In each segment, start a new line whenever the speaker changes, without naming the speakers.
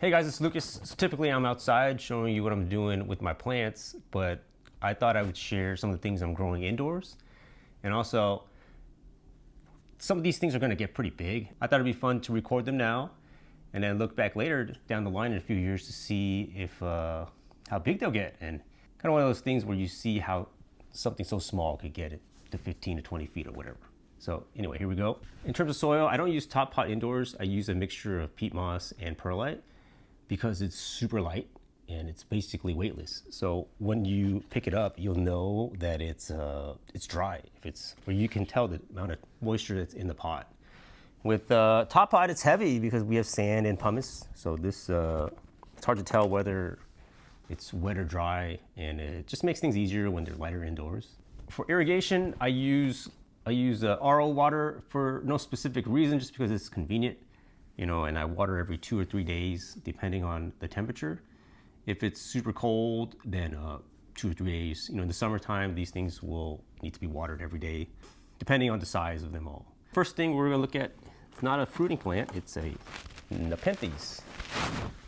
Hey guys, it's Lucas. So typically I'm outside showing you what I'm doing with my plants, but I thought I would share some of the things I'm growing indoors. And also, some of these things are gonna get pretty big. I thought it'd be fun to record them now and then look back later down the line in a few years to see if how big they'll get. And kind of one of those things where you see how something so small could get it to 15 to 20 feet or whatever. So anyway, here we go. In terms of soil, I don't use top pot indoors. I use a mixture of peat moss and perlite because it's super light and it's basically weightless. So when you pick it up, you'll know that it's dry. Or you can tell the amount of moisture that's in the pot. With top pot, it's heavy because we have sand and pumice. So this it's hard to tell whether it's wet or dry, and it just makes things easier when they're lighter indoors. For irrigation, I use RO water for no specific reason, just because it's convenient, you know, and I water every 2 or 3 days, depending on the temperature. If it's super cold, then 2 or 3 days. You know, in the summertime, these things will need to be watered every day, depending on the size of them all. First thing we're gonna look at, it's not a fruiting plant, it's a Nepenthes.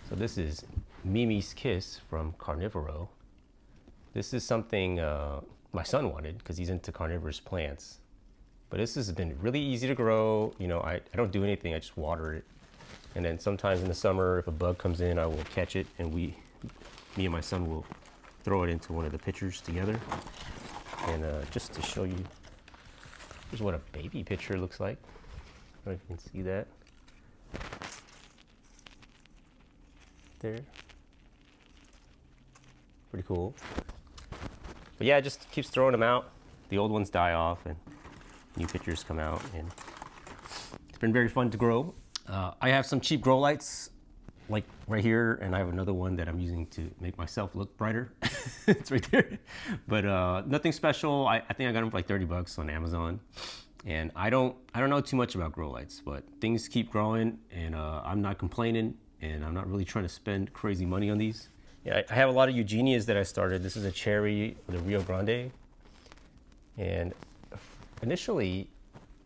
So this is Mimi's Kiss from Carnivorous. This is something my son wanted because he's into carnivorous plants. But this has been really easy to grow. You know, I don't do anything, I just water it. And then sometimes in the summer, if a bug comes in, I will catch it, and me and my son will throw it into one of the pitchers together. And just to show you, here's what a baby pitcher looks like. I don't know if you can see that. There. Pretty cool. But yeah, it just keeps throwing them out. The old ones die off and new pitchers come out, and it's been very fun to grow. I have some cheap grow lights like right here, and I have another one that I'm using to make myself look brighter. It's right there. But nothing special. I think I got them for like 30 bucks on Amazon. And I don't know too much about grow lights, but things keep growing, and I'm not complaining, and I'm not really trying to spend crazy money on these. Yeah, I have a lot of Eugenias that I started. This is a cherry with a Rio Grande. And initially,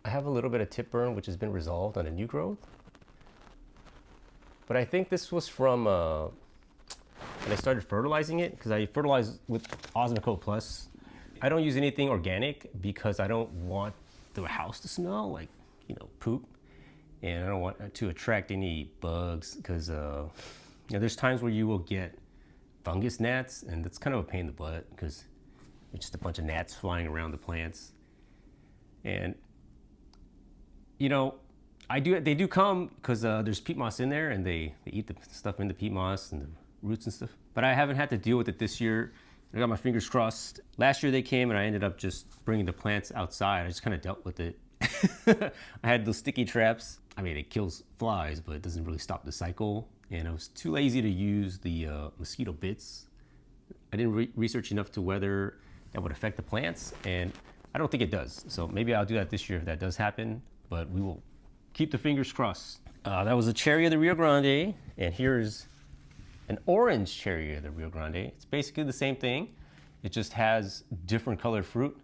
I have a little bit of tip burn, which has been resolved on a new growth. But I think this was from when I started fertilizing it, because I fertilize with Osmocote Plus. I don't use anything organic because I don't want the house to smell like, you know, poop. And I don't want to attract any bugs because, you know, there's times where you will get fungus gnats, and that's kind of a pain in the butt because it's just a bunch of gnats flying around the plants. And, you know, they do come because there's peat moss in there, and they eat the stuff in the peat moss and the roots and stuff. But I haven't had to deal with it this year. I got my fingers crossed. Last year they came, and I ended up just bringing the plants outside. I just kind of dealt with it. I had those sticky traps. I mean, it kills flies, but it doesn't really stop the cycle. And I was too lazy to use the mosquito bits. I didn't research enough to whether that would affect the plants, and I don't think it does. So maybe I'll do that this year if that does happen, but we will keep the fingers crossed. That was a cherry of the Rio Grande, and here's an orange cherry of the Rio Grande. It's basically the same thing. It just has different colored fruit.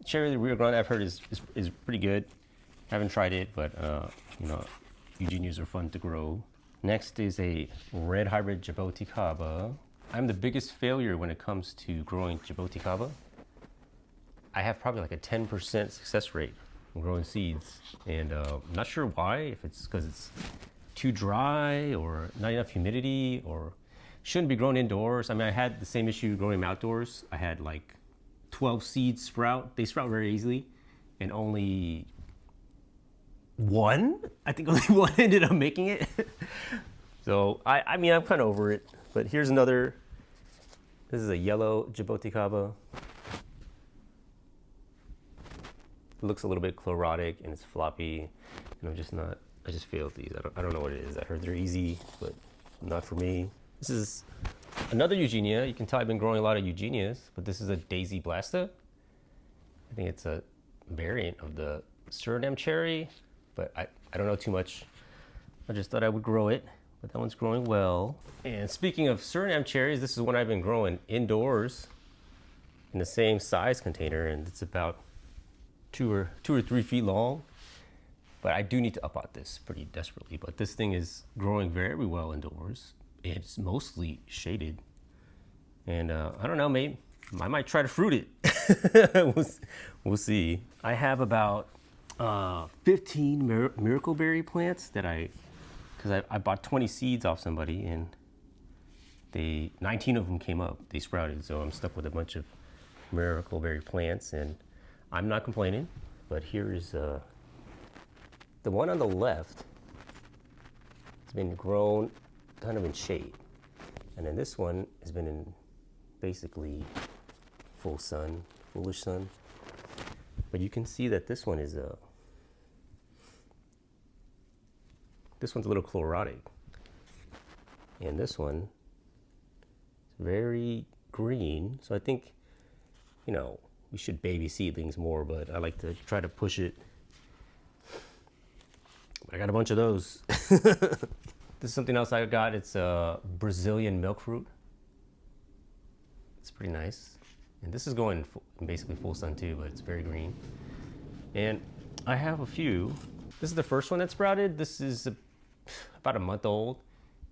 Cherry of the Rio Grande, I've heard is pretty good. Haven't tried it, but you know, Eugenias are fun to grow. Next is a red hybrid Jaboticaba. I'm the biggest failure when it comes to growing Jaboticaba. I have probably like a 10% success rate in growing seeds, and I'm not sure why, if it's because it's too dry or not enough humidity, or shouldn't be grown indoors. I mean, I had the same issue growing them outdoors. I had like 12 seeds sprout. They sprout very easily, and only one ended up making it. So I mean, I'm kind of over it. But here's another. This is a yellow Jaboticaba. It looks a little bit chlorotic and it's floppy, and I just failed these. I don't know what it is. I heard they're easy, but not for me. This is another Eugenia. You can tell I've been growing a lot of Eugenias, but this is a Daisy Blasta. I think it's a variant of the Suriname cherry, but I don't know too much. I just thought I would grow it, but that one's growing well. And speaking of Suriname cherries, this is one I've been growing indoors in the same size container, and it's about two or 3 feet long. But I do need to uppot this pretty desperately. But this thing is growing very well indoors. It's mostly shaded. And I don't know, maybe I might try to fruit it. we'll see. I have about 15 miracle berry plants that because I bought 20 seeds off somebody, and 19 of them came up. They sprouted, so I'm stuck with a bunch of miracle berry plants, and I'm not complaining. But here is the one on the left. It's been grown kind of in shade, and then this one has been in basically full sun, foolish sun. But you can see that this one is this one's a little chlorotic, and this one is very green. So I think, you know, we should baby seedlings more, but I like to try to push it. I got a bunch of those. This is something else I got. It's a Brazilian milk fruit. It's pretty nice. And this is going basically full sun too, but it's very green. And I have a few. This is the first one that sprouted. This is about a month old.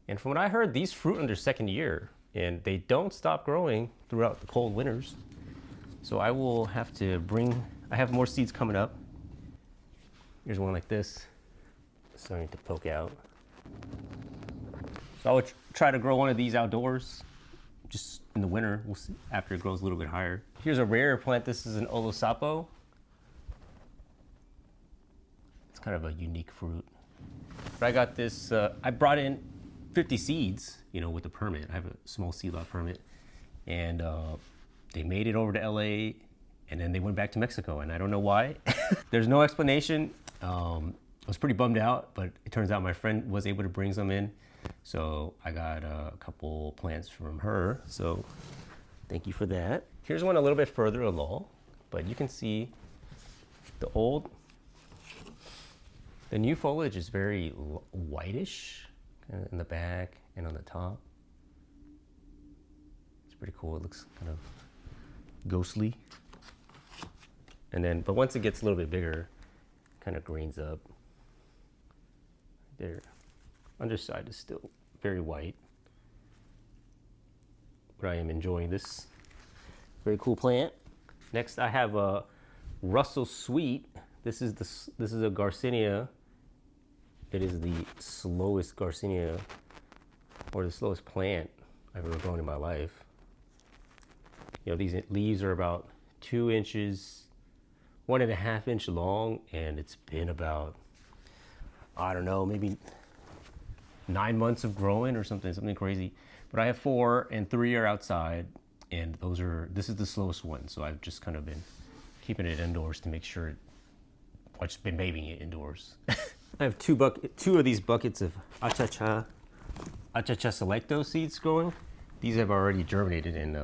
And from what I heard, these fruit in their second year, and they don't stop growing throughout the cold winters. So I will have to I have more seeds coming up. Here's one like this, starting to poke out. So I would try to grow one of these outdoors, just in the winter. We'll see after it grows a little bit higher. Here's a rare plant. This is an olosapo. It's kind of a unique fruit. But I got this, I brought in 50 seeds, you know, with the permit. I have a small seed lot permit. And they made it over to LA, and then they went back to Mexico, and I don't know why. There's no explanation. I was pretty bummed out, but it turns out my friend was able to bring some in. So I got a couple plants from her. So thank you for that. Here's one a little bit further along, but you can see the new foliage is very whitish in the back and on the top. It's pretty cool. It looks kind of ghostly. And then, but once it gets a little bit bigger, it kind of greens up. There, underside is still very white. But I am enjoying this very cool plant. Next, I have a Russell Sweet. This is a Garcinia. It is the slowest Garcinia, or the slowest plant I've ever grown in my life. You know, these leaves are about 2 inches, 1.5 inch long, and it's been about, I don't know, maybe 9 months of growing or something crazy. But I have 4, and 3 are outside, and this is the slowest one. So I've just kind of been keeping it indoors to make sure I've just been babying it indoors. I have 2 of these buckets of Achacha Selecto seeds growing. These have already germinated, and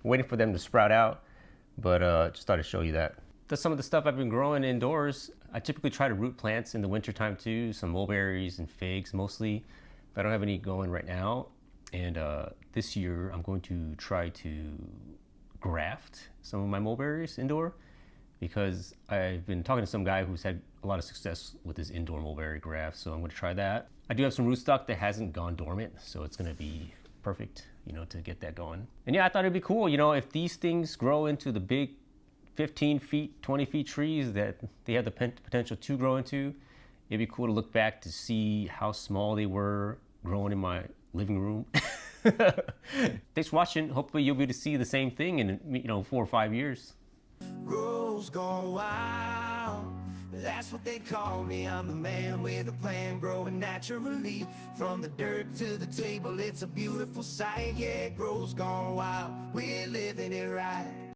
waiting for them to sprout out, but just thought I'd show you that. That's some of the stuff I've been growing indoors. I typically try to root plants in the wintertime too, some mulberries and figs mostly, but I don't have any going right now. And this year I'm going to try to graft some of my mulberries indoor, because I've been talking to some guy who's had a lot of success with his indoor mulberry graft, so I'm going to try that. I do have some rootstock that hasn't gone dormant, so it's going to be perfect, you know, to get that going. And yeah, I thought it'd be cool, you know, if these things grow into the big 15 feet, 20 feet trees that they have the potential to grow into, it'd be cool to look back to see how small they were growing in my living room. Thanks for watching. Hopefully you'll be able to see the same thing in, you know, 4 or 5 years.
Rose gone wild, that's what they call me. I'm the man with a plan, growing naturally. From the dirt to the table, it's a beautiful sight. Yeah, Rose gone wild, we're living it right.